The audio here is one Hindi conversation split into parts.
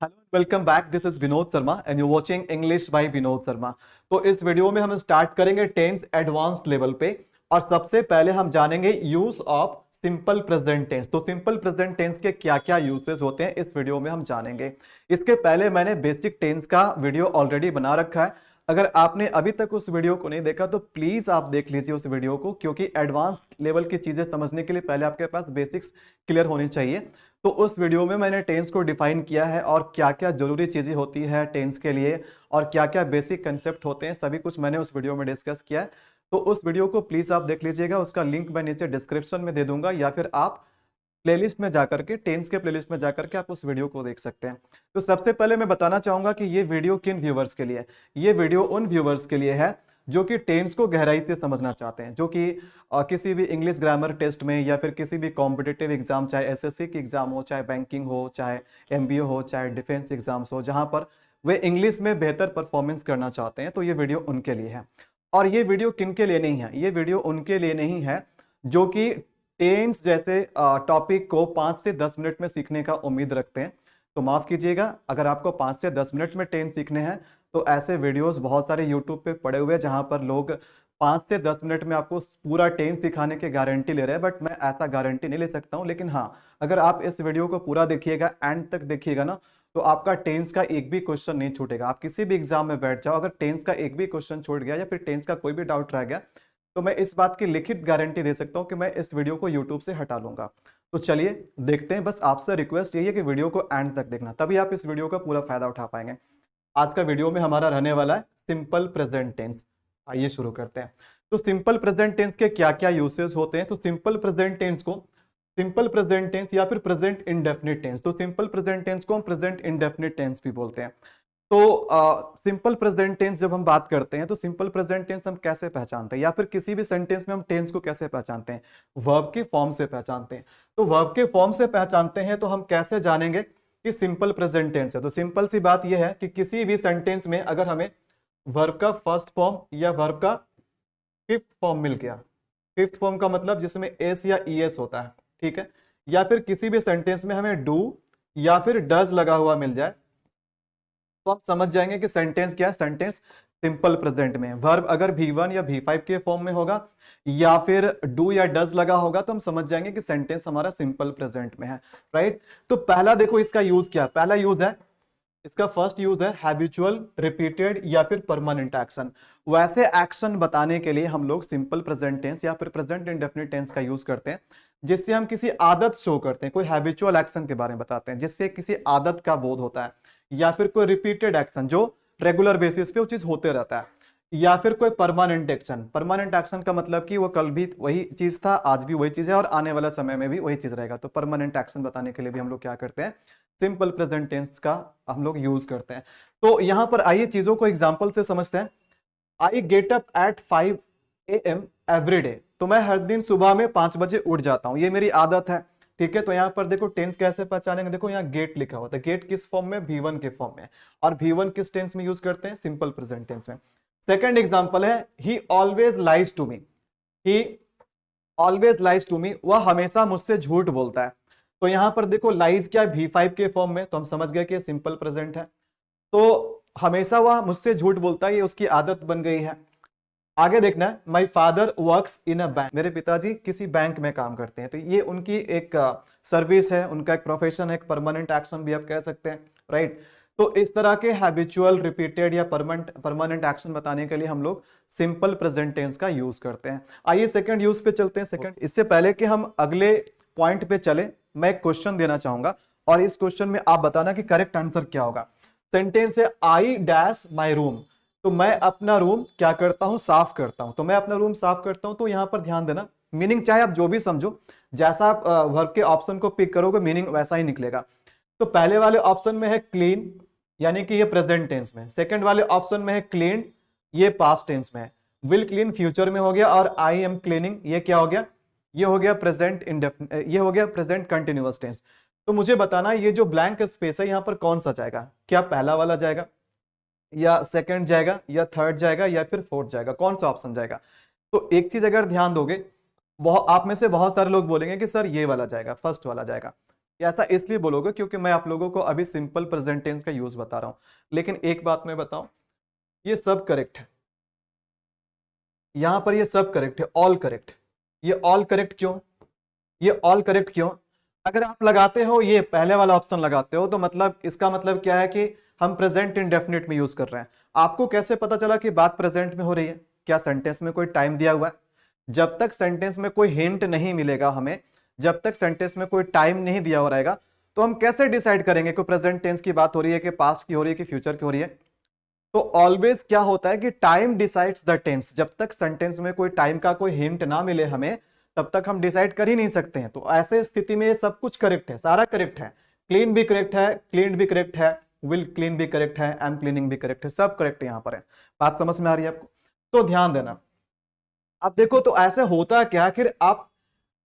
Hello welcome back. This is Vinod Sharma and you watching English by Vinod Sharma. तो इस वीडियो में हम स्टार्ट करेंगे टेंस एडवांस्ड लेवल पे। और सबसे पहले हम जानेंगे use of simple present tense. तो सिंपल प्रेजेंट टेंस के क्या क्या यूसेस होते हैं इस वीडियो में हम जानेंगे। इसके पहले मैंने बेसिक टेंस का वीडियो ऑलरेडी बना रखा है। अगर आपने अभी तक उस वीडियो को नहीं देखा तो प्लीज आप देख लीजिए उस वीडियो को, क्योंकि एडवांस लेवल की चीजें समझने के लिए पहले आपके पास बेसिक्स क्लियर होनी चाहिए। तो उस वीडियो में मैंने टेंस को डिफाइन किया है और क्या क्या जरूरी चीजें होती है टेंस के लिए और क्या क्या बेसिक कंसेप्ट होते हैं, सभी कुछ मैंने उस वीडियो में डिस्कस किया है। तो उस वीडियो को प्लीज आप देख लीजिएगा, उसका लिंक मैं नीचे डिस्क्रिप्शन में दे दूंगा या फिर आप प्लेलिस्ट में जाकर के टेंस के प्लेलिस्ट में जाकर के आप उस वीडियो को देख सकते हैं। तो सबसे पहले मैं बताना चाहूंगा कि ये वीडियो किन व्यूवर्स के लिए है। ये वीडियो उन व्यूवर्स के लिए है जो कि टेंस को गहराई से समझना चाहते हैं, जो कि किसी भी इंग्लिश ग्रामर टेस्ट में या फिर किसी भी कॉम्पिटिटिव एग्जाम, चाहे एसएससी की एग्जाम हो, चाहे बैंकिंग हो, चाहे एमबीए हो, चाहे डिफेंस एग्जाम्स हो, जहां पर वे इंग्लिश में बेहतर परफॉर्मेंस करना चाहते हैं, तो ये वीडियो उनके लिए है। और ये वीडियो किन के लिए नहीं है? ये वीडियो उनके लिए नहीं है जो कि टेंस जैसे टॉपिक को 5 से 10 मिनट में सीखने का उम्मीद रखते हैं। तो माफ कीजिएगा, अगर आपको 5 से 10 मिनट में टेंस सीखने हैं तो ऐसे वीडियोस बहुत सारे यूट्यूब पे पड़े हुए हैं जहां पर लोग 5 से 10 मिनट में आपको पूरा टेंस सिखाने की गारंटी ले रहे हैं। बट मैं ऐसा गारंटी नहीं ले सकता हूं, लेकिन हाँ, अगर आप इस वीडियो को पूरा देखिएगा, एंड तक देखिएगा ना, तो आपका टेंस का एक भी क्वेश्चन नहीं छूटेगा। आप किसी भी एग्जाम में बैठ जाओ, अगर टेंस का एक भी क्वेश्चन छूट गया या फिर टेंस का कोई भी डाउट रह गया, तो मैं इस बात की लिखित गारंटी दे सकता हूं कि मैं इस वीडियो को यूट्यूब से हटा लूंगा। तो चलिए देखते हैं। बस आपसे रिक्वेस्ट यही है कि वीडियो को एंड तक देखना, तभी आप इस वीडियो का पूरा फायदा उठा पाएंगे। आज का वीडियो में हमारा रहने वाला है सिंपल प्रेजेंट टेंस। आइए शुरू करते हैं। तो सिंपल प्रेजेंट टेंस के क्या क्या यूसेस होते हैं? तो सिंपल प्रेजेंट टेंस को सिंपल प्रेजेंट टेंस या फिर प्रेजेंट इंडेफिनिट टेंस, तो सिंपल प्रेजेंट टेंस को हम प्रेजेंट इंडेफिनिट टेंस भी बोलते हैं। तो सिंपल प्रेजेंट टेंस जब हम बात करते हैं तो सिंपल प्रेजेंट टेंस हम कैसे पहचानते हैं, या फिर किसी भी सेंटेंस में हम टेंस को कैसे पहचानते हैं? वर्ब के फॉर्म से पहचानते हैं। तो वर्ब के फॉर्म से पहचानते हैं तो हम कैसे जानेंगे कि सिंपल प्रेजेंट टेंस है? तो सिंपल सी बात यह है कि किसी भी सेंटेंस में अगर हमें वर्ब का फर्स्ट फॉर्म या वर्ब का फिफ्थ फॉर्म मिल गया, फिफ्थ फॉर्म का मतलब जिसमें एस या ईएस होता है, ठीक है, या फिर किसी भी सेंटेंस में हमें डू या फिर डज लगा हुआ मिल जाए, तो आप समझ जाएंगे कि सेंटेंस क्या है, सेंटेंस सिंपल प्रेजेंट में है। वर्ब अगर V1 या V5 के फॉर्म में होगा या फिर डू या डज लगा होगा तो हम समझ जाएंगे कि सेंटेंस हमारा सिंपल प्रेजेंट में है, राइट। तो पहला देखो इसका यूज क्या है। पहला यूज है, इसका फर्स्ट यूज है हैबिचुअल, रिपीटेड या फिर परमानेंट एक्शन। वैसे एक्शन बताने के लिए हम लोग सिंपल प्रेजेंट टेंस या फिर प्रेजेंट इंडेफिनिट टेंस का यूज करते हैं, जिससे हम किसी आदत शो करते हैं। कोई हैबिचुअल एक्शन के बारे में बताते हैं जिससे किसी आदत का बोध होता है, या फिर कोई रिपीटेड एक्शन जो रेगुलर बेसिस पे वो चीज होते रहता है, या फिर कोई परमानेंट एक्शन। परमानेंट एक्शन का मतलब कि वो कल भी वही चीज था, आज भी वही चीज है और आने वाला समय में भी वही चीज रहेगा। तो परमानेंट एक्शन बताने के लिए भी हम लोग क्या करते हैं, सिंपल प्रेजेंट टेंस का हम लोग यूज करते हैं। तो यहां पर आइए चीजों को एग्जांपल से समझते हैं। I get up at 5 AM every day. तो मैं हर दिन सुबह में 5 बजे उठ जाता हूं, ये मेरी आदत है, ठीक है। तो यहां पर देखो टेंस कैसे पहचानेंगे, देखो यहाँ गेट लिखा हुआ था। गेट किस फॉर्म में? V1 के फॉर्म में। और V1 किस टेंस में यूज करते हैं? सिंपल प्रेजेंट टेंस में। सेकंड एग्जांपल है he always lies to me. He always lies to me, वह हमेशा मुझसे झूठ बोलता है। तो यहां पर देखो लाइज क्या है? V5 के फॉर्म में, तो हम समझ गए कि सिंपल प्रेजेंट है। तो हमेशा वह मुझसे झूठ बोलता है, ये उसकी आदत बन गई है। आगे देखना है, my father works in a bank. मेरे पिताजी किसी बैंक में काम करते हैं। तो ये उनकी एक सर्विस है, उनका एक प्रोफेशन है, एक परमानेंट एक्शन भी आप कह सकते हैं, राइट। तो इस तरह के हैबिचुअल, रिपीटेड या परमानेंट एक्शन बताने के लिए हम लोग सिंपल प्रेजेंट टेंस का यूज करते हैं। आइए सेकंड यूज पे चलते हैं। सेकंड, इससे पहले कि हम अगले पॉइंट पे चले, मैं एक क्वेश्चन देना चाहूंगा और इस क्वेश्चन में आप बताना कि करेक्ट आंसर क्या होगा। सेंटेंस है आई डैश माई रूम। तो मैं अपना रूम क्या करता हूं? साफ करता हूं। तो मैं अपना रूम साफ करता हूं, तो यहां पर ध्यान देना, मीनिंग चाहे आप जो भी समझो, जैसा आप वर्ब के ऑप्शन को पिक करोगे मीनिंग वैसा ही निकलेगा। तो पहले वाले ऑप्शन में है क्लीन, यानी कि ये प्रेजेंट टेंस में। सेकंड वाले ऑप्शन में है क्लीन, ये पास्ट टेंस में है। विल क्लीन फ्यूचर में हो गया, और आई एम क्लीनिंग ये क्या हो गया? ये हो गया प्रेजेंट इंडेफिनिट, ये हो गया प्रेजेंट कंटिन्यूअस टेंस। तो मुझे बताना ये जो ब्लैंक स्पेस है यहां पर कौन सा जाएगा? क्या पहला वाला जाएगा, या सेकंड जाएगा, या थर्ड जाएगा, या फिर फोर्थ जाएगा? कौन सा ऑप्शन जाएगा? तो एक चीज अगर ध्यान दोगे, बहुत आप में से बहुत सारे लोग बोलेंगे कि सर ये वाला जाएगा, फर्स्ट वाला जाएगा। ये ऐसा इसलिए बोलोगे क्योंकि मैं आप लोगों को अभी सिंपल प्रेजेंट टेंस का यूज बता रहा हूं। लेकिन एक बात मैं बताऊं, ये सब करेक्ट है, यहां पर ये सब करेक्ट है, ऑल करेक्ट। ये ऑल करेक्ट क्यों, ये ऑल करेक्ट क्यों? अगर आप लगाते हो ये पहले वाला ऑप्शन लगाते हो तो मतलब इसका मतलब क्या है कि हम प्रेजेंट इंडेफिनिट में यूज कर रहे हैं। आपको कैसे पता चला कि बात प्रेजेंट में हो रही है? क्या सेंटेंस में कोई टाइम दिया हुआ है? जब तक सेंटेंस में कोई हिंट नहीं मिलेगा हमें, जब तक सेंटेंस में कोई टाइम नहीं दिया हुआ रहेगा, तो हम कैसे डिसाइड करेंगे कि प्रेजेंट टेंस की बात हो रही है कि पास्ट की हो रही है कि फ्यूचर की हो रही है? तो ऑलवेज क्या होता है कि टाइम डिसाइड्स द टेंस। जब तक सेंटेंस में कोई टाइम का कोई हिंट ना मिले हमें, तब तक हम डिसाइड कर ही नहीं सकते हैं। तो ऐसे स्थिति में ये सब कुछ करेक्ट है, सारा करेक्ट है। क्लीन भी करेक्ट है, क्लीन भी करेक्ट है, विल क्लीन भी करेक्ट है, एम क्लीनिंग भी करेक्ट है, सब करेक्ट यहां पर है। बात समझ में आ रही है आपको? तो ध्यान देना। अब देखो तो ऐसे होता क्या, फिर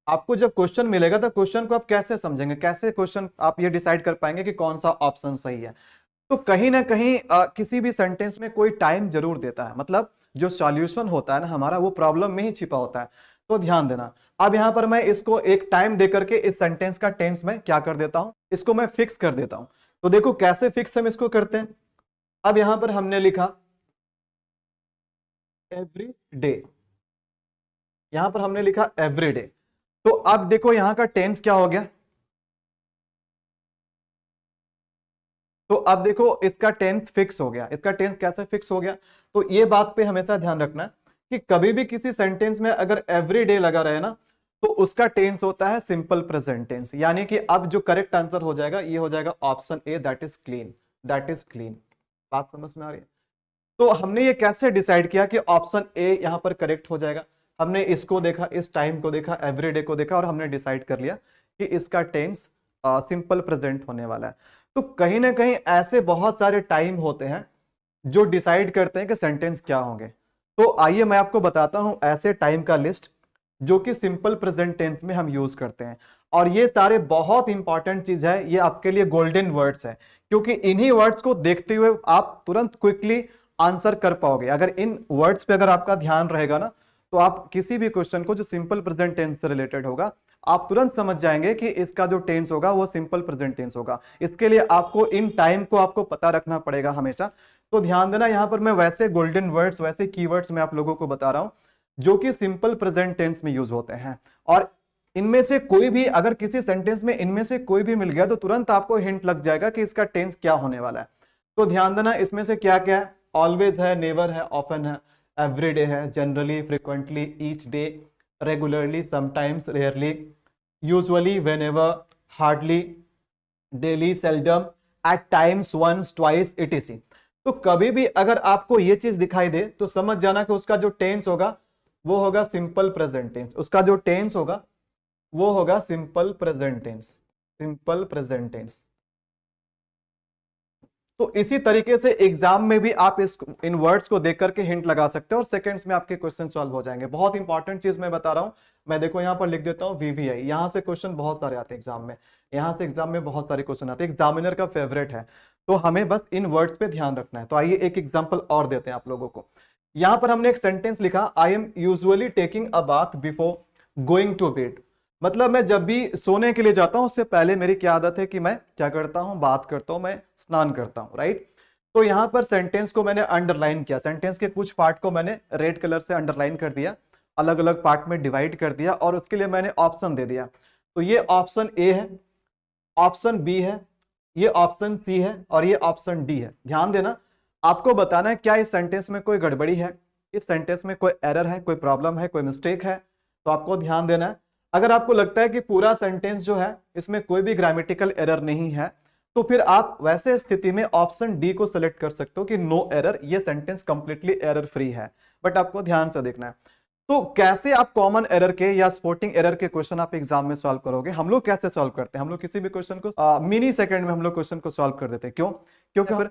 आपको जब क्वेश्चन मिलेगा तो क्वेश्चन को आप कैसे समझेंगे, कैसे क्वेश्चन आप ये डिसाइड कर पाएंगे कि कौन सा ऑप्शन सही है? तो कहीं ना कहीं किसी भी सेंटेंस में कोई टाइम जरूर देता है, मतलब जो सॉल्यूशन होता है ना हमारा, वो प्रॉब्लम में ही छिपा होता है। तो ध्यान देना। अब यहां पर मैं इसको एक टाइम देकर के इस सेंटेंस का टेंस में क्या कर देता हूं, इसको मैं फिक्स कर देता हूं। तो देखो कैसे फिक्स हम इसको करते हैं। अब यहां पर हमने लिखा एवरी डे, यहां पर हमने लिखा एवरी डे। तो अब देखो यहां का टेंस क्या हो गया, तो अब देखो इसका टेंस फिक्स हो गया। इसका टेंस कैसे फिक्स हो गया? तो ये बात पे हमेशा ध्यान रखना कि कभी भी किसी सेंटेंस में अगर एवरी डे लगा रहे ना, तो उसका टेंस होता है सिंपल प्रेजेंट टेंस। यानी कि अब जो करेक्ट आंसर हो जाएगा ये हो जाएगा option A, that is clean, that is clean. बात समझ में आ रही है? तो हमने ये कैसे डिसाइड किया कि ऑप्शन ए यहां पर करेक्ट हो जाएगा? हमने इसको देखा, इस टाइम को देखा, एवरीडे को देखा, और हमने डिसाइड कर लिया कि इसका टेंस सिंपल प्रेजेंट होने वाला है। तो कहीं ना कहीं ऐसे बहुत सारे टाइम होते हैं जो डिसाइड करते हैं कि सेंटेंस क्या होंगे। तो आइए मैं आपको बताता हूं ऐसे टाइम का लिस्ट जो कि सिंपल प्रेजेंट टेंस में हम यूज करते हैं। और ये सारे बहुत इंपॉर्टेंट चीज है, ये आपके लिए गोल्डन वर्ड्स है, क्योंकि इन्हीं वर्ड्स को देखते हुए आप तुरंत क्विकली आंसर कर पाओगे। अगर इन वर्ड्स पे अगर आपका ध्यान रहेगा ना, तो आप किसी भी क्वेश्चन को जो सिंपल प्रेजेंट टेंस से रिलेटेड होगा, आप तुरंत समझ जाएंगे कि इसका जो टेंस होगा वो सिंपल प्रेजेंट टेंस होगा। इसके लिए आपको इन टाइम को आपको पता रखना पड़ेगा हमेशा। तो ध्यान देना, यहां पर मैं वैसे गोल्डन वर्ड्स, वैसे कीवर्ड्स मैं आप लोगों को बता रहा हूं जो कि सिंपल प्रेजेंट टेंस में यूज होते हैं। और इनमें से कोई भी, अगर किसी सेंटेंस में इनमें से कोई भी मिल गया तो तुरंत आपको हिंट लग जाएगा कि इसका टेंस क्या होने वाला है। तो ध्यान देना, इसमें से क्या क्या है? ऑलवेज है, नेवर है, ऑफन है, एवरीडे है, generally, frequently, each day, regularly, sometimes, rarely, usually, whenever, hardly, daily, seldom, at times, once, twice, etc. तो कभी भी अगर आपको ये चीज दिखाई दे तो समझ जाना कि उसका जो टेंस होगा वो होगा सिंपल प्रेजेंट टेंस। उसका जो टेंस होगा वो होगा simple present tense, simple present tense. तो इसी तरीके से एग्जाम में भी आप इन वर्ड्स को देख करके हिंट लगा सकते हो और सेकंड्स में आपके क्वेश्चन सॉल्व हो जाएंगे। बहुत इंपॉर्टेंट चीज मैं बता रहा हूं। मैं देखो यहां पर लिख देता हूं वीवीआई, यहां से क्वेश्चन बहुत सारे आते हैं एग्जाम में, यहां से एग्जाम में बहुत सारे क्वेश्चन आते हैं, एग्जामिनर का फेवरेट है। तो हमें बस इन वर्ड्स पे ध्यान रखना है। तो आइए एक एग्जाम्पल और देते हैं आप लोगों को। यहां पर हमने एक सेंटेंस लिखा, I am usually taking a bath before going to bed. मतलब मैं जब भी सोने के लिए जाता हूं उससे पहले मेरी क्या आदत है कि मैं क्या करता हूं, बात करता हूं, मैं स्नान करता हूं, राइट। तो यहां पर सेंटेंस को मैंने अंडरलाइन किया, सेंटेंस के कुछ पार्ट को मैंने रेड कलर से अंडरलाइन कर दिया, अलग अलग पार्ट में डिवाइड कर दिया, और उसके लिए मैंने ऑप्शन दे दिया। तो ये ऑप्शन ए है, ऑप्शन बी है, ये ऑप्शन सी है, और ये ऑप्शन डी है। ध्यान देना, आपको बताना है क्या इस सेंटेंस में कोई गड़बड़ी है, इस सेंटेंस में कोई एरर है, कोई प्रॉब्लम है, कोई मिस्टेक है। तो आपको ध्यान देना है। अगर आपको लगता है कि पूरा सेंटेंस जो है इसमें कोई भी ग्रामेटिकल एरर नहीं है, तो फिर आप वैसे स्थिति में ऑप्शन डी को सिलेक्ट कर सकते हो कि नो एरर, ये सेंटेंस कंप्लीटली एरर फ्री है। बट आपको ध्यान से देखना है। तो कैसे आप कॉमन एरर के या स्पोर्टिंग एरर के क्वेश्चन आप एग्जाम में सॉल्व करोगे? हम लोग कैसे सॉल्व करते हैं, हम लोग किसी भी क्वेश्चन को मिनी सेकंड में हम लोग क्वेश्चन को सॉल्व कर देते हैं। क्यों? क्योंकि फिर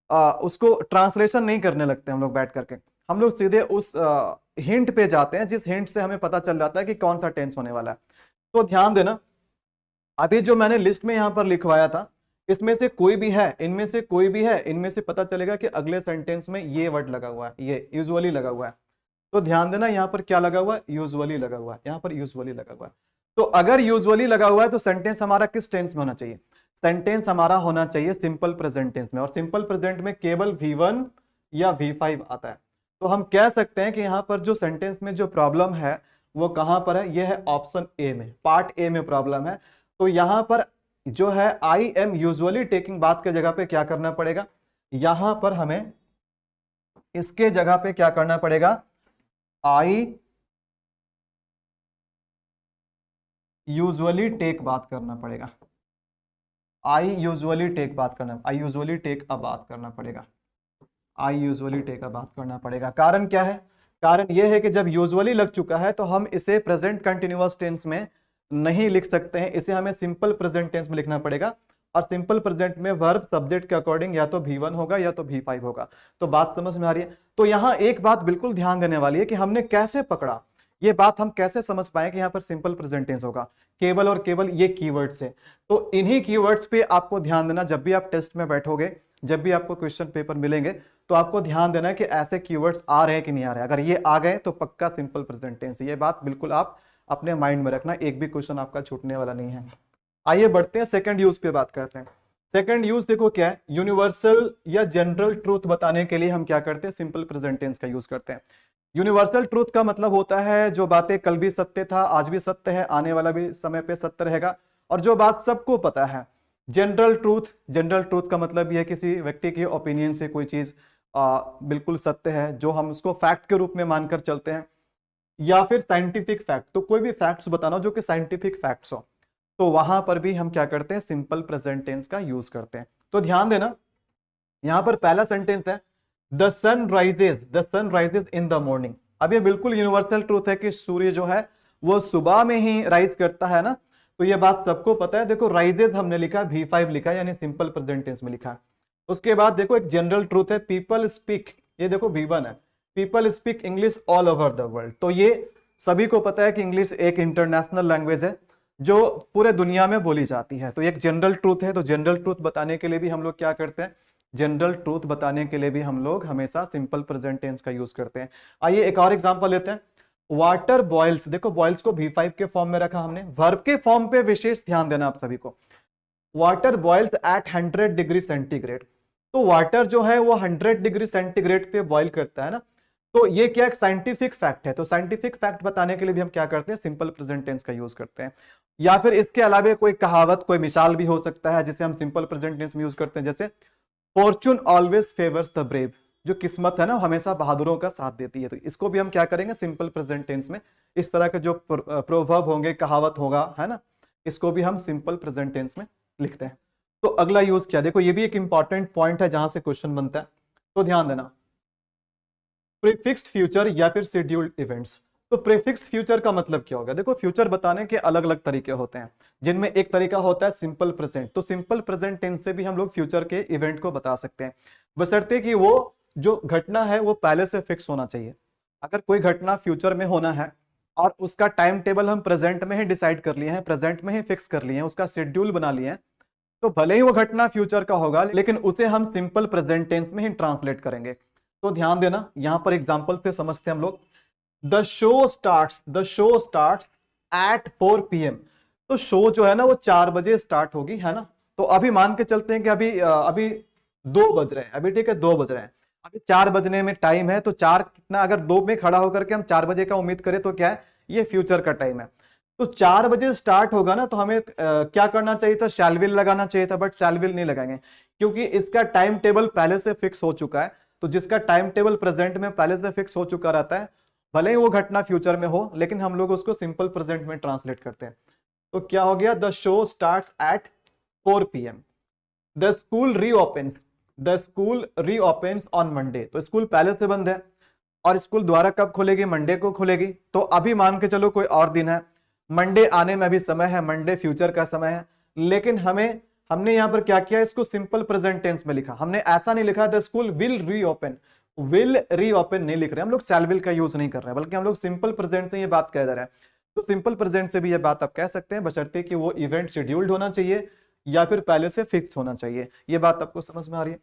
उसको ट्रांसलेशन नहीं करने लगते हम लोग बैठ करके, हम लोग सीधे उस हिंट पे जाते हैं जिस हिंट से हमें पता चल जाता है कि कौन सा टेंस होने वाला है। तो ध्यान देना, अभी जो मैंने लिस्ट में यहां पर लिखवाया था, इसमें से कोई भी है, इनमें से कोई भी है, इनमें से पता चलेगा कि अगले सेंटेंस में ये वर्ड लगा हुआ है, ये यूजुअली लगा हुआ है। तो ध्यान देना, यहां पर क्या लगा हुआ है, यूजुअली लगा हुआ है, यहां पर यूजुअली लगा हुआ है। तो अगर यूजुअली लगा हुआ है तो सेंटेंस हमारा किस टेंस में होना चाहिए? सेंटेंस हमारा होना चाहिए सिंपल प्रेजेंट टेंस में, और सिंपल प्रेजेंट में केवल V1 या V5 आता है। तो हम कह सकते हैं कि यहां पर जो सेंटेंस में जो प्रॉब्लम है वो कहां पर है? ये है ऑप्शन ए में, पार्ट ए में प्रॉब्लम है। तो यहां पर जो है आई एम यूजुअली टेकिंग बात के जगह पे क्या करना पड़ेगा? यहां पर हमें इसके जगह पे क्या करना पड़ेगा? आई यूजुअली टेक बात करना पड़ेगा। आई यूजुअली टेक बात करना, आई यूजुअली टेक अ बात करना पड़ेगा। आई यूजुअली टेक अ बात करना पड़ेगा। कारण क्या है? कारण यह है कि जब यूजुअली लग चुका है तो हम इसे प्रेजेंट कंटिन्यूअस टेंस में नहीं लिख सकते हैं, इसे हमें सिंपल प्रेजेंट टेंस में लिखना पड़ेगा। और सिंपल प्रेजेंट में वर्ब सब्जेक्ट के अकॉर्डिंग या तो V1 होगा या तो V5 होगा। तो बात समझ में आ रही है? तो यहां एक बात बिल्कुल ध्यान देने वाली है कि हमने कैसे पकड़ा, ये बात हम कैसे समझ पाए कि यहां पर सिंपल प्रेजेंट टेंस होगा? केवल और केवल ये कीवर्ड्स है। तो इन्हीं कीवर्ड्स पे आपको ध्यान देना, जब भी आप टेस्ट में बैठोगे, जब भी आपको क्वेश्चन पेपर मिलेंगे, तो आपको ध्यान देना है कि ऐसे कीवर्ड्स आ रहे हैं कि नहीं आ रहे हैं। अगर ये आ गए तो पक्का सिंपल प्रेजेंट टेंस है। ये बात बिल्कुल आप अपने माइंड में रखना, एक भी क्वेश्चन आपका छूटने वाला नहीं है। आइए बढ़ते हैं, सेकंड यूज पे बात करते हैं। सेकंड यूज देखो क्या है? यूनिवर्सल या जनरल ट्रूथ बताने के लिए हम क्या करते हैं? सिंपल प्रेजेंट टेंस का यूज करते हैं। यूनिवर्सल ट्रूथ का मतलब होता है जो बातें कल भी सत्य था, आज भी सत्य है, आने वाला भी समय पे सत्य रहेगा, और जो बात सबको पता है। जनरल ट्रूथ, जनरल ट्रूथ का मतलब यह है किसी व्यक्ति के ओपिनियन से कोई चीज बिल्कुल सत्य है, जो हम उसको फैक्ट के रूप में मानकर चलते हैं। या फिर साइंटिफिक फैक्ट, तो कोई भी फैक्ट्स बताना जो कि साइंटिफिक फैक्ट्स हो, तो वहां पर भी हम क्या करते हैं? सिंपल प्रेजेंट टेंस का यूज करते हैं। तो ध्यान देना, यहां पर पहला सेंटेंस है the sun rises in the morning. अब ये बिल्कुल यूनिवर्सल ट्रूथ है कि सूर्य जो है वो सुबह में ही राइज करता है ना, तो ये बात सबको पता है। देखो राइजेज हमने लिखा, V5 लिखा, यानी सिंपल प्रेजेंट टेंस में लिखा। उसके बाद देखो एक जनरल ट्रूथ है, पीपल स्पीक, ये देखो V1 है, people speak English all over the world. तो ये सभी को पता है कि इंग्लिश एक इंटरनेशनल लैंग्वेज है जो पूरे दुनिया में बोली जाती है। तो एक जनरल ट्रूथ है। तो जनरल ट्रूथ बताने के लिए भी हम लोग क्या करते हैं? जनरल ट्रूथ बताने के लिए भी हम लोग हमेशा सिंपल प्रेजेंट टेंस का यूज करते हैं। आइए एक और एग्जांपल लेते हैं। वाटर बॉइल्स, देखो बॉइल्स को V5 के फॉर्म में रखा हमने, वर्ब के फॉर्म पे विशेष ध्यान देना आप सभी को। Water boils at 100 degree centigrade. तो वाटर जो है वो 100 डिग्री सेंटीग्रेड पे बॉइल करता है ना, तो ये क्या एक साइंटिफिक फैक्ट है। तो साइंटिफिक फैक्ट बताने के लिए भी हम क्या करते हैं? सिंपल प्रेजेंट टेंस का यूज करते हैं। या फिर इसके अलावा कोई कहावत, कोई मिसाल भी हो सकता है जिसे हम सिंपल प्रेजेंट टेंस में यूज करते हैं, जैसे Fortune always favours the brave, जो किस्मत है ना हमेशा बहादुरों का साथ देती है। तो इसको भी हम क्या करेंगे? सिंपल प्रेजेंट टेंस में। इस तरह के जो प्रोवर्ब होंगे, कहावत होगा, है ना, इसको भी हम सिंपल प्रेजेंट टेंस में लिखते हैं। तो अगला यूज क्या? देखो ये भी एक इंपॉर्टेंट पॉइंट है जहां से क्वेश्चन बनता है, तो ध्यान देना। प्रीफिक्स्ड फ्यूचर या फिर शेड्यूल्ड इवेंट्स। तो प्रीफिक्स्ड फ्यूचर का मतलब क्या होगा? देखो फ्यूचर बताने के अलग अलग तरीके होते हैं, जिनमें एक तरीका होता है सिंपल प्रेजेंट। तो सिंपल प्रेजेंट टेंस से भी हम लोग फ्यूचर के इवेंट को बता सकते हैं, बशर्ते कि वो जो घटना है वो पहले से फिक्स होना चाहिए। अगर कोई घटना फ्यूचर में होना है और उसका टाइम टेबल हम प्रेजेंट में ही डिसाइड कर लिए हैं, प्रेजेंट में ही फिक्स कर लिए हैं, उसका शेड्यूल बना लिए हैं, तो भले ही वो घटना फ्यूचर का होगा लेकिन उसे हम सिंपल प्रेजेंट टेंस में ही ट्रांसलेट करेंगे। तो ध्यान देना, यहां पर एग्जांपल से समझते हैं हम लोग। The show starts at 4 PM। तो शो जो है ना वो 4 बजे स्टार्ट होगी, है ना। तो अभी मान के चलते हैं कि अभी 2 बज रहे हैं, अभी ठीक है 2 बज रहे हैं, अभी 4 बजने में टाइम है। तो 4 कितना, अगर 2 में खड़ा होकर के हम 4 बजे का उम्मीद करें तो क्या है? ये फ्यूचर का टाइम है। तो 4 बजे स्टार्ट होगा ना, तो हमें क्या करना चाहिए था? शैल विल लगाना चाहिए था, बट शैल विल नहीं लगाएंगे क्योंकि इसका टाइम टेबल पहले से फिक्स हो चुका है। तो जिसका टाइम टेबल प्रेजेंट में पहले से फिक्स हो चुका रहता है, भले ही वो घटना फ्यूचर में हो, लेकिन हम लोग उसको सिंपल प्रेजेंट में ट्रांसलेट करते हैं। तो क्या हो गया? The show starts at 4 PM। The school reopens on Monday. तो स्कूल पहले से बंद है और स्कूल दोबारा कब खुलेगी? मंडे को खुलेगी। तो अभी मान के चलो कोई और दिन है, मंडे आने में अभी समय है, मंडे फ्यूचर का समय है, लेकिन हमने यहां पर क्या किया? इसको सिंपल प्रेजेंट टेंस में लिखा। हमने ऐसा नहीं लिखा द स्कूल विल रीओपन नहीं लिख रहे हम लोग, शैल विल का यूज नहीं कर रहे हैं, बल्कि हम लोग सिंपल प्रेजेंट से ये बात कह रहे हैं। तो सिंपल प्रेजेंट से भी ये बात आप कह सकते हैं, बशर्ते कि वो इवेंट शेड्यूल्ड होना चाहिए या फिर पहले से फिक्स होना चाहिए। ये बात आपको समझ में आ रही है?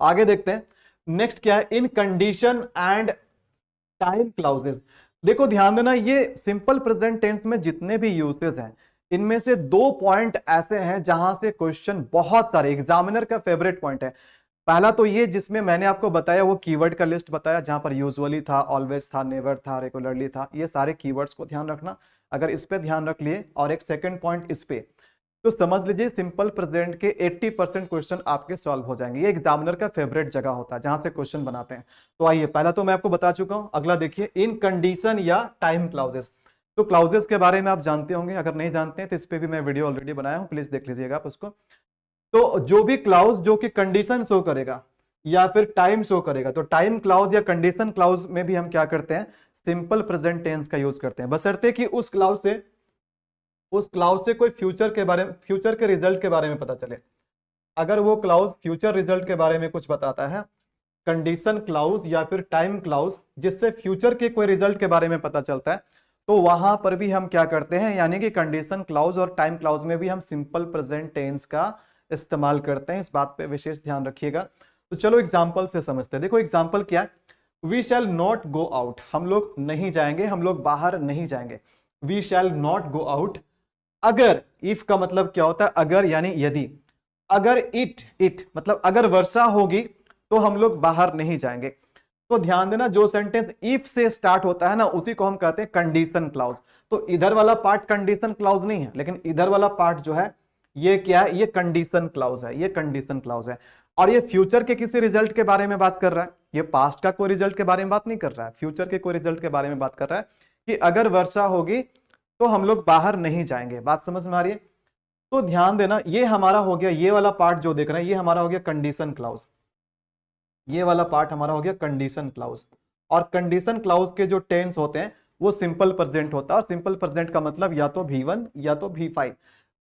आगे देखते हैं नेक्स्ट क्या है? इन कंडीशन एंड टाइम क्लाउजेस। देखो ध्यान देना, ये सिंपल प्रेजेंट टेंस में जितने भी यूसेज हैं, इनमें से 2 पॉइंट ऐसे हैं जहां से क्वेश्चन बहुत सारे एग्जामिनर का फेवरेट पॉइंट है। पहला तो ये जिसमें मैंने आपको बताया वो कीवर्ड का लिस्ट बताया, जहां पर यूजुअली था, ऑलवेज था, नेवर था, रेगुलरली था, ये सारे कीवर्ड्स को ध्यान रखना। अगर इस पे ध्यान रख लिए और एक सेकंड पॉइंट इस पे, तो समझ लीजिए सिंपल प्रेजेंट के 80% क्वेश्चन आपके सॉल्व हो जाएंगे। ये एग्जामिनर का फेवरेट जगह होता है जहां से क्वेश्चन बनाते हैं। तो आइए, पहला तो मैं आपको बता चुका हूं, अगला देखिए, इन कंडीशन या टाइम क्लाउजेस। तो क्लाउजेस के बारे में आप जानते होंगे, अगर नहीं जानते हैं तो इस पे भी मैं वीडियो ऑलरेडी बनाया हूं, प्लीज देख लीजिएगा आप उसको। तो जो भी क्लाउज जो कि कंडीशन शो करेगा या फिर टाइम शो करेगा, तो टाइम क्लाउज या कंडीशन क्लाउज में भी हम क्या करते हैं, सिंपल प्रेजेंट टेंस का यूज करते हैं, बशर्ते कि उस क्लाउज से कोई फ्यूचर के बारे में, फ्यूचर के रिजल्ट के बारे में पता चले। अगर वो क्लाउज फ्यूचर रिजल्ट के बारे में कुछ बताता है, कंडीशन क्लाउज या फिर टाइम क्लाउज जिससे फ्यूचर के कोई रिजल्ट के बारे में पता चलता है, तो वहां पर भी हम क्या करते हैं, यानी कि कंडीशन क्लाउज और टाइम क्लाउज में भी हम सिंपल प्रेजेंट टेंस का इस्तेमाल करते हैं। इस बात पे विशेष ध्यान रखिएगा। तो चलो एग्जाम्पल से समझते हैं। देखो एग्जाम्पल क्या है, we shall not go out, हम लोग नहीं जाएंगे, हम लोग बाहर नहीं जाएंगे। We shall not go out. अगर, इफ का मतलब क्या होता है, अगर यानी यदि, अगर इट मतलब अगर वर्षा होगी तो हम लोग बाहर नहीं जाएंगे। तो ध्यान देना, जो सेंटेंस इफ से स्टार्ट होता है ना, उसी को हम कहते हैं कंडीशन क्लाउज। तो इधर वाला पार्ट कंडीशन क्लाउज नहीं है, लेकिन इधर वाला पार्ट जो है ये क्या है, ये कंडीशन क्लाउज है, ये कंडीशन क्लाउज है। और ये फ्यूचर के किसी रिजल्ट के बारे में बात कर रहा है, ये पास्ट का कोई रिजल्ट के बारे में बात नहीं कर रहा है, फ्यूचर के कोई रिजल्ट के बारे में बात कर रहा है कि अगर वर्षा होगी तो हम लोग बाहर नहीं जाएंगे। बात समझ में आ रही है? तो ध्यान देना, ये हमारा हो गया, ये वाला पार्ट जो देख रहे हैं ये हमारा हो गया कंडीशन क्लाउज, ये वाला पार्ट हमारा हो गया कंडीशन क्लाउज। और कंडीशन क्लाउज के जो टेंस होते हैं वो सिंपल प्रेजेंट होता है, और सिंपल प्रेजेंट का मतलब या तो V1 या तो V5।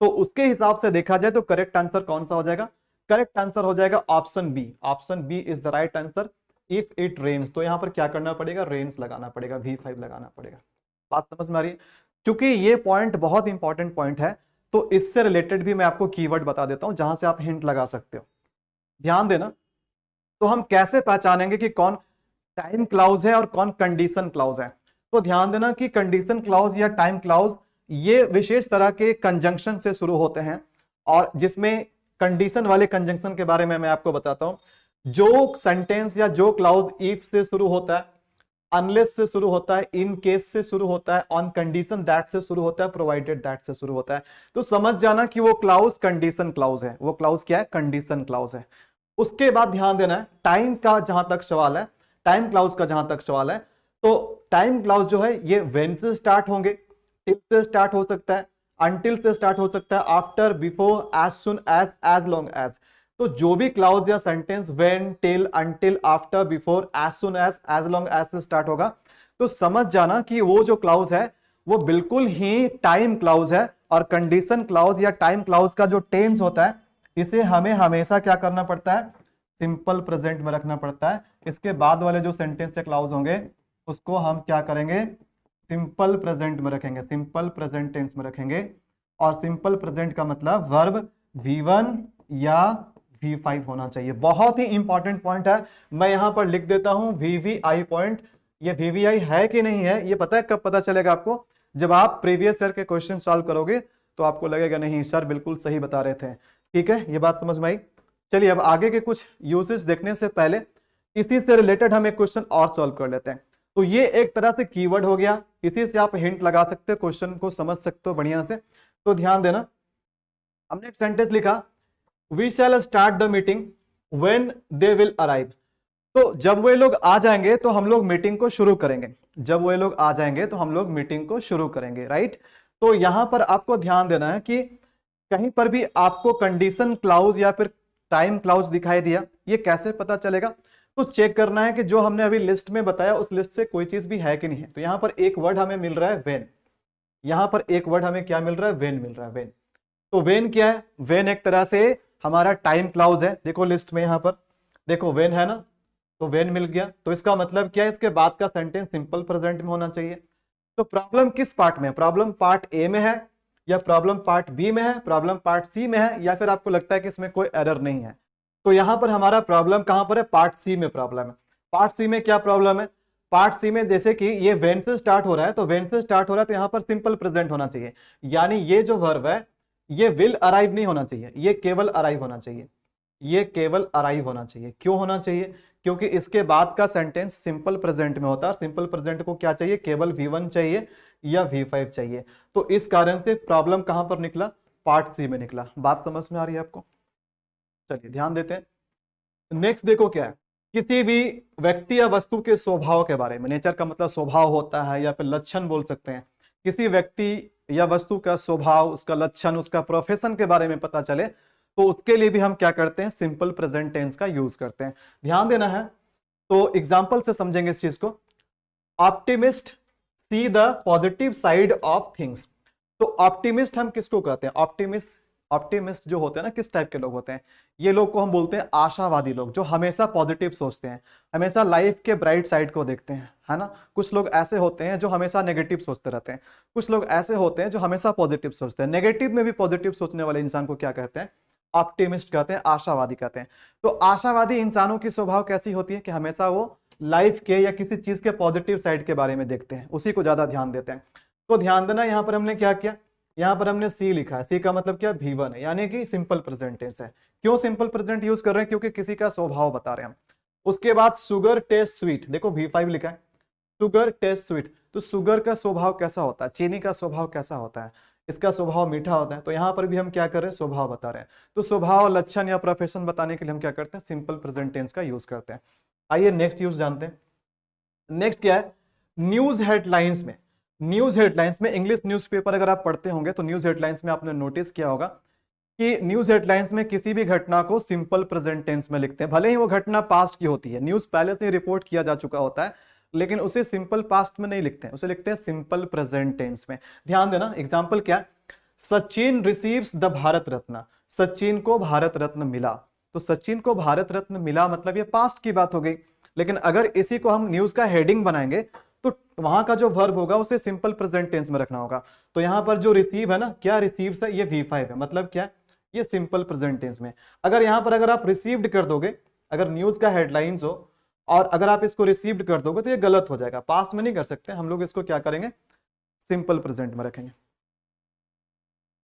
तो उसके हिसाब से देखा जाए तो करेक्ट आंसर कौन सा हो जाएगा, करेक्ट आंसर हो जाएगा option B. Option B is the right answer. If it rains, तो यहां पर क्या करना पड़ेगा, रेन्स लगाना पड़ेगा, V5 लगाना पड़ेगा। बात समझ में आ रही है? क्योंकि ये पॉइंट बहुत इंपॉर्टेंट पॉइंट है, तो इससे रिलेटेड भी मैं आपको कीवर्ड बता देता हूं जहां से आप हिंट लगा सकते हो। ध्यान देना, तो हम कैसे पहचानेंगे कि कौन टाइम क्लाउज है और कौन कंडीशन क्लाउज है? तो ध्यान देना कि कंडीशन क्लाउज या टाइम क्लाउज ये विशेष तरह के कंजंक्शन से शुरू होते हैं, और जिसमें कंडीशन वाले कंजंक्शन के बारे में मैं आपको बताता हूं। जो सेंटेंस या जो क्लाउज इफ से शुरू होता है, अनलेस से शुरू होता है, इन केस से शुरू होता है, ऑन कंडीशन दैट से शुरू होता है, प्रोवाइडेड दैट से शुरू होता है, तो समझ जाना कि वो क्लाउज कंडीशन क्लाउज है, वो क्लाउज क्या है, कंडीशन क्लाउज है। उसके बाद ध्यान देना है, टाइम का जहां तक सवाल है, टाइम क्लाउज का जहां तक सवाल है, तो टाइम क्लाउज जो है ये व्हेन से स्टार्ट होंगे, टिल से स्टार्ट हो सकता है, अनटिल से स्टार्ट हो सकता है, after, before, as soon as, as long as. तो जो भी क्लाउज या sentence when, till, until, after, before, as soon as long as से स्टार्ट होगा, तो समझ जाना कि वो जो क्लाउज है वो बिल्कुल ही टाइम क्लाउज है। और कंडीशन क्लाउज या टाइम क्लाउज का जो टेंस होता है, इसे हमें हमेशा क्या करना पड़ता है, सिंपल प्रेजेंट में रखना पड़ता है। इसके बाद वाले जो सेंटेंस या क्लाउज होंगे उसको हम क्या करेंगे, सिंपल प्रेजेंट में रखेंगे, सिंपल प्रेजेंट टेंस में रखेंगे। और सिंपल प्रेजेंट का मतलब वर्ब V1 या V5 होना चाहिए। बहुत ही इंपॉर्टेंट पॉइंट है, मैं यहां पर लिख देता हूं VVI पॉइंट। ये VVI है कि नहीं है, ये पता है कब पता चलेगा आपको, जब आप प्रीवियस ईयर के क्वेश्चन सॉल्व करोगे तो आपको लगेगा नहीं सर बिल्कुल सही बता रहे थे। ठीक है, ये बात समझ में आई। चलिए अब आगे के कुछ यूसेज देखने से पहले इसी से रिलेटेड हम एक क्वेश्चन और सॉल्व कर लेते हैं। तो ये एक तरह से कीवर्ड हो गया, इसी से आप हिंट लगा सकते हो, क्वेश्चन को समझ सकते हो बढ़िया से। तो ध्यान देना, हमने एक सेंटेंस लिखा, we shall start the meeting when they will arrive. तो जब वे लोग आ जाएंगे तो हम लोग मीटिंग को शुरू करेंगे, जब वे लोग आ जाएंगे तो हम लोग मीटिंग को शुरू करेंगे, राइट। तो यहां पर आपको ध्यान देना है कि कहीं पर भी आपको कंडीशन क्लाउज या फिर टाइम क्लाउज दिखाई दिया, ये कैसे पता चलेगा? तो चेक करना है कि जो हमने अभी लिस्ट में बताया उस लिस्ट से कोई चीज भी है कि नहीं है। तो यहां पर एक वर्ड हमें मिल रहा है व्हेन, यहां पर एक वर्ड हमें क्या मिल रहा है, व्हेन मिल रहा है, व्हेन। तो व्हेन क्या है, व्हेन एक तरह से हमारा टाइम क्लाउज है। देखो लिस्ट में यहां पर देखो व्हेन है ना, तो व्हेन मिल गया। तो इसका मतलब क्या है, इसके बाद का सेंटेंस सिंपल प्रेजेंट में होना चाहिए। तो प्रॉब्लम किस पार्ट में है, प्रॉब्लम पार्ट ए में है या प्रॉब्लम पार्ट बी में है, प्रॉब्लम पार्ट सी में है, या फिर आपको लगता है कि इसमें कोई एरर नहीं है? तो यहां पर हमारा प्रॉब्लम कहां पर है, पार्ट सी में प्रॉब्लम है। पार्ट सी में क्या प्रॉब्लम है, पार्ट सी में जैसे कि ये वेन से स्टार्ट हो रहा है, तो वेन से स्टार्ट हो रहा है तो यहां पर सिंपल प्रेजेंट होना चाहिए, यानी ये जो वर्ब है ये विल अराइव नहीं होना चाहिए, ये केवल अराइव होना चाहिए, ये केवल अराइव होना चाहिए। क्यों होना चाहिए? क्योंकि इसके बाद का सेंटेंस सिंपल प्रेजेंट में होता है, सिंपल प्रेजेंट को क्या चाहिए? केवल V1 चाहिए या V5 चाहिए। तो इस कारण से प्रॉब्लम कहां पर निकला? पार्ट सी में निकला। बात समझ में आ रही है आपको? चलिए ध्यान देते हैं। नेक्स्ट देखो क्या है, किसी भी व्यक्ति या वस्तु के स्वभाव के बारे में, नेचर का मतलब स्वभाव होता है या फिर लक्षण बोल सकते हैं, किसी व्यक्ति या वस्तु का स्वभाव, उसका लक्षण, उसका प्रोफेशन के बारे में पता चले तो उसके लिए भी हम क्या करते हैं? सिंपल प्रेजेंट टेंस का यूज करते हैं। ध्यान देना है, तो एग्जाम्पल से समझेंगे इस चीज को। Optimist see the positive side of things. तो ऑप्टिमिस्ट हम किसको कहते हैं? ऑप्टिमिस्ट जो होते हैं ना, किस टाइप के लोग होते हैं? ये लोग को हम बोलते हैं आशावादी लोग, जो हमेशा पॉजिटिव सोचते हैं, हमेशा लाइफ के ब्राइट साइड को देखते हैं, है ना। कुछ लोग ऐसे होते हैं जो हमेशा नेगेटिव सोचते रहते हैं, कुछ लोग ऐसे होते हैं जो हमेशा पॉजिटिव सोचते हैं। नेगेटिव में भी पॉजिटिव सोचने वाले इंसान को क्या कहते हैं? ऑप्टिमिस्ट कहते हैं, आशावादी कहते हैं। तो आशावादी इंसानों की स्वभाव कैसी होती है कि हमेशा वो लाइफ के या किसी चीज के पॉजिटिव साइड के बारे में देखते हैं, उसी को ज्यादा ध्यान देते हैं। तो ध्यान देना, यहां पर हमने क्या किया? यहां पर हमने सी लिखा है, सी का मतलब क्या? V1 है, यानी कि सिंपल प्रेजेंट टेंस है। क्यों सिंपल प्रेजेंट यूज कर रहे हैं? क्योंकि किसी का स्वभाव बता रहे हैं हम। उसके बाद सुगर टेस्ट स्वीट, देखो V5 लिखा है, सुगर टेस्ट स्वीट। तो सुगर का स्वभाव कैसा होता है? चीनी का स्वभाव कैसा होता है? इसका स्वभाव मीठा होता है। तो यहां पर भी हम क्या कर रहे हैं? स्वभाव बता रहे हैं। तो स्वभाव, लक्षण या प्रोफेशन बताने के लिए हम क्या करते हैं? सिंपल प्रेजेंट टेंस का यूज करते हैं। आइए नेक्स्ट यूज जानते हैं। नेक्स्ट क्या है? न्यूज हेडलाइंस में, न्यूज हेडलाइंस में इंग्लिश न्यूज़पेपर अगर आप पढ़ते होंगे तो न्यूज हेडलाइंस में आपने नोटिस किया होगा कि न्यूज हेडलाइंस में किसी भी घटना को सिंपल प्रेजेंट टेंस में लिखते हैं, भले ही वो घटना पास्ट की होती है, न्यूज पहले से रिपोर्ट किया जा चुका होता है, लेकिन उसे सिंपल पास्ट में नहीं लिखते हैं, उसे लिखते हैं सिंपल प्रेजेंट टेंस में। ध्यान देना, एग्जांपल क्या? सचिन रिसीव्स द भारत रत्न, सचिन को भारत रत्न मिला। तो सचिन को भारत रत्न मिला मतलब ये पास्ट की बात हो गई। लेकिन अगर इसी को हम न्यूज का हेडिंग बनाएंगे तो वहां का जो वर्ब होगा उसे सिंपल प्रेजेंट टेंस में रखना होगा। तो यहां पर जो रिसीव है ना, क्या रिसीव्स है? ये V5 है, मतलब क्या? ये सिंपल प्रेजेंट टेंस में। अगर यहां पर अगर आप रिसीव्ड कर दोगे, अगर न्यूज का हेडलाइंस हो और अगर आप इसको रिसीव्ड कर दोगे तो ये गलत हो जाएगा, पास्ट में नहीं कर सकते हम लोग, इसको क्या करेंगे? सिंपल प्रेजेंट में रखेंगे।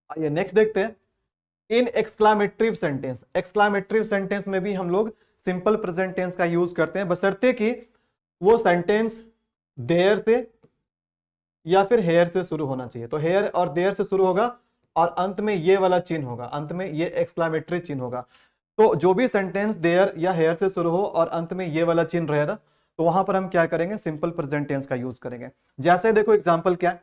आइए नेक्स्ट देखते हैं, इन एक्सक्लामेटरी सेंटेंस। एक्सक्लामेटरी सेंटेंस में भी हम लोग सिंपल प्रेजेंट टेंस का यूज करते हैं, बशर्ते कि वो सेंटेंस देयर से या फिर हेयर से शुरू होना चाहिए। तो हेयर और देयर से शुरू होगा और अंत में ये वाला चिन्ह होगा, अंत में ये एक्सक्लामेटरी चिन्ह होगा। तो जो भी सेंटेंस देयर या हेयर से शुरू हो और अंत में ये वाला चिन्ह रहेगा तो वहां पर हम क्या करेंगे? सिंपल प्रेजेंट टेंस का यूज करेंगे। जैसे देखो एग्जांपल क्या है?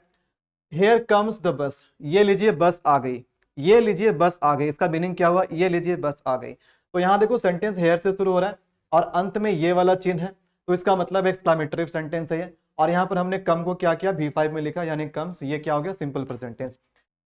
हेयर कम्स द बस, ये लीजिए बस आ गई, ये लीजिए बस आ गई, इसका मीनिंग क्या हुआ? ये लीजिए बस आ गई। तो यहां देखो सेंटेंस हेयर से शुरू हो रहा है और अंत में ये वाला चिन्ह है, तो इसका मतलब एक्सक्लामेटरी सेंटेंस है ये। और यहां पर हमने कम को क्या किया? V5 में लिखा, यानी कम्स, ये क्या हो गया? Simple present tense.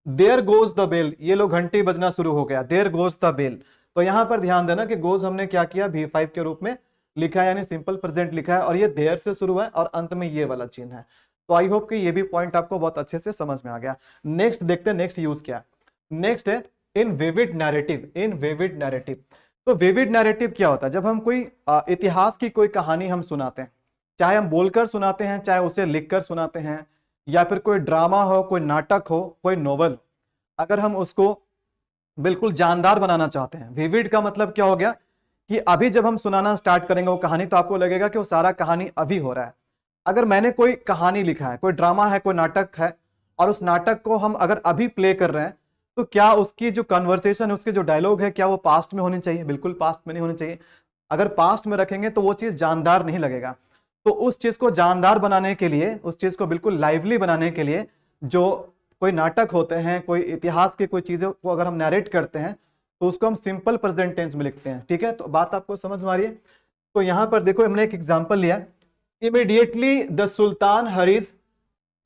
There goes the bell, ये लो घंटी बजना शुरू हो गया, देयर गोज द बेल। तो यहां पर ध्यान देना कि गोज हमने क्या किया? V5 के रूप में लिखा है, यानी सिंपल प्रेजेंट लिखा है, और ये देयर से शुरू है और अंत में ये वाला चिन्ह है। तो आई होप कि ये भी पॉइंट आपको बहुत अच्छे से समझ में आ गया। नेक्स्ट देखते हैं, नेक्स्ट यूज क्या? नेक्स्ट है इन विविड नैरेटिव। इन विविड नैरेटिव, तो विविड नैरेटिव क्या होता है? जब हम कोई इतिहास की कोई कहानी हम सुनाते हैं, चाहे हम बोलकर सुनाते हैं, चाहे उसे लिखकर सुनाते हैं, या फिर कोई ड्रामा हो, कोई नाटक हो, कोई नोवेल, अगर हम उसको बिल्कुल जानदार बनाना चाहते हैं, विविड का मतलब क्या हो गया कि अभी जब हम सुनाना स्टार्ट करेंगे वो कहानी तो आपको लगेगा कि वो सारा कहानी अभी हो रहा है। अगर मैंने कोई कहानी लिखा है, कोई ड्रामा है, कोई नाटक है, और उस नाटक को हम अगर अभी प्ले कर रहे हैं तो क्या उसकी जो कन्वर्सेशन है, उसके जो डायलॉग है, क्या वो पास्ट में होनी चाहिए? बिल्कुल पास्ट में नहीं होनी चाहिए। अगर पास्ट में रखेंगे तो वो चीज जानदार नहीं लगेगा। तो उस चीज को जानदार बनाने के लिए, उस चीज को बिल्कुल लाइवली बनाने के लिए, जो कोई नाटक होते हैं, कोई इतिहास की कोई चीजों को अगर हम नरेट करते हैं तो उसको हम सिंपल प्रेजेंट टेंस में लिखते हैं। ठीक है, तो बात आपको समझ में आ रही है? तो यहां पर देखो हमने एक एग्जांपल लिया, immediately the sultan hurries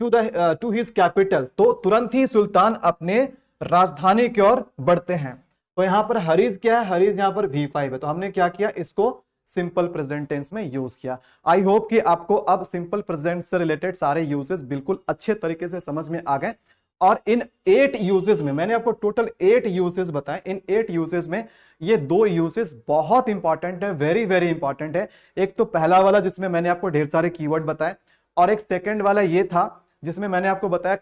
to his capital. तो तुरंत ही सुल्तान अपने राजधानी की ओर बढ़ते हैं। तो यहां पर हरीज क्या है? हरीज यहां पर V5 है, तो हमने क्या किया? इसको सिंपल प्रेजेंट टेंस में यूज किया। आई होप कि आपको अब सिंपल प्रेजेंट से रिलेटेड सारे यूजेस बिल्कुल अच्छे तरीके से समझ में आ गए और इन 8 यूजेस में, मैंने आपको टोटल 8 यूजेस बताए, इन 8 यूजेस में ये 2 यूजेस बहुत इंपॉर्टेंट है, वेरी वेरी इंपॉर्टेंट है। एक तो पहला वाला जिसमें मैंने आपको ढेर सारे कीवर्ड बताए, और एक सेकंड वाला ये था जिसमें मैंने आपको बताया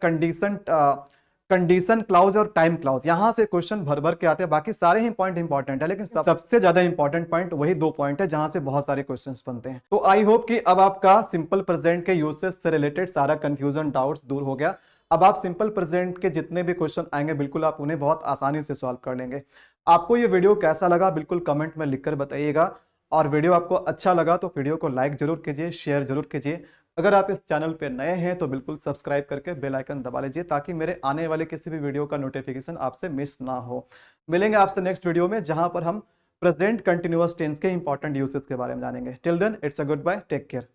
कंडीशन क्लाउज और टाइम क्लाउज। यहां से क्वेश्चन भर भर के आते हैं, बाकी सारे ही पॉइंट इंपॉर्टेंट है, लेकिन सबसे ज्यादा इंपॉर्टेंट पॉइंट वही 2 पॉइंट है जहां से बहुत सारे क्वेश्चंस बनते हैं। तो आई होप कि अब आपका सिंपल प्रेजेंट के यूसेस से रिलेटेड सारा कंफ्यूजन, डाउट्स दूर हो गया। अब आप सिंपल प्रेजेंट के जितने भी क्वेश्चन आएंगे बिल्कुल आप उन्हें बहुत आसानी से सॉल्व कर लेंगे। आपको ये वीडियो कैसा लगा बिल्कुल कमेंट में लिखकर बताइएगा, और वीडियो आपको अच्छा लगा तो वीडियो को लाइक जरूर कीजिए, शेयर जरूर कीजिए। अगर आप इस चैनल पे नए हैं तो बिल्कुल सब्सक्राइब करके बेल आइकन दबा लीजिए, ताकि मेरे आने वाले किसी भी वीडियो का नोटिफिकेशन आपसे मिस ना हो। मिलेंगे आपसे नेक्स्ट वीडियो में, जहां पर हम प्रेजेंट कंटिन्यूअस टेंस के इंपॉर्टेंट यूसेस के बारे में जानेंगे। Till then it's a goodbye, take care.